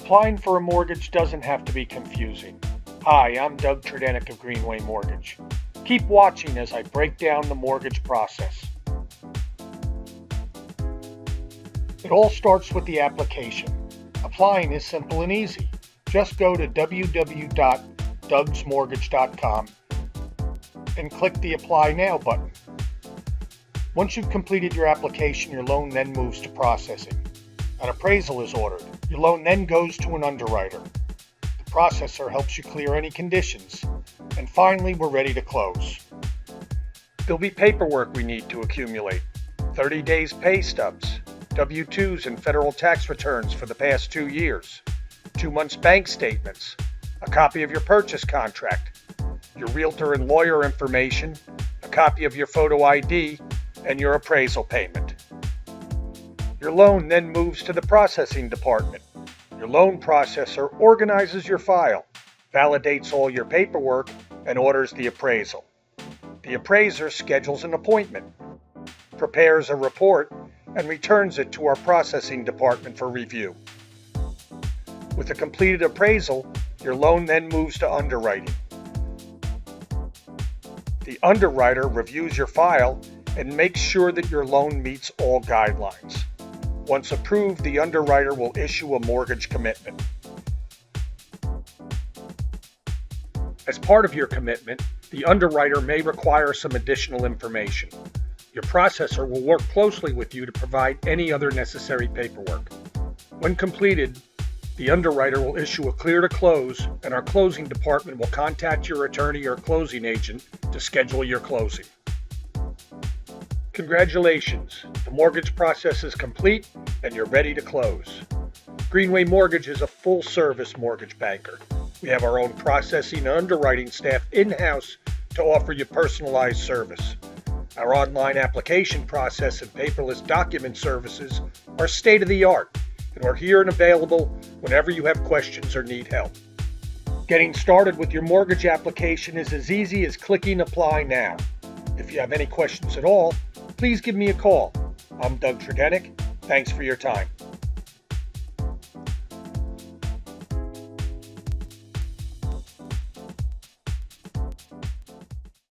Applying for a mortgage doesn't have to be confusing. Hi, I'm Doug Tredinnick of Greenway Mortgage. Keep watching as I break down the mortgage process. It all starts with the application. Applying is simple and easy. Just go to www.dougsmortgage.com and click the Apply Now button. Once you've completed your application, your loan then moves to processing. An appraisal is ordered. Your loan then goes to an underwriter. The processor helps you clear any conditions. And finally, we're ready to close. There'll be paperwork we need to accumulate. 30 days pay stubs, W-2s and federal tax returns for the past 2 years, 2 months bank statements, a copy of your purchase contract, your realtor and lawyer information, a copy of your photo ID, and your appraisal payment. Your loan then moves to the processing department. Your loan processor organizes your file, validates all your paperwork, and orders the appraisal. The appraiser schedules an appointment, prepares a report, and returns it to our processing department for review. With a completed appraisal, your loan then moves to underwriting. The underwriter reviews your file and makes sure that your loan meets all guidelines. Once approved, the underwriter will issue a mortgage commitment. As part of your commitment, the underwriter may require some additional information. Your processor will work closely with you to provide any other necessary paperwork. When completed, the underwriter will issue a clear to close, and our closing department will contact your attorney or closing agent to schedule your closing. Congratulations, the mortgage process is complete and you're ready to close. Greenway Mortgage is a full-service mortgage banker. We have our own processing and underwriting staff in-house to offer you personalized service. Our online application process and paperless document services are state-of-the-art, and we're here and available whenever you have questions or need help. Getting started with your mortgage application is as easy as clicking Apply Now. If you have any questions at all, please give me a call. I'm Doug Tredinnick. Thanks for your time.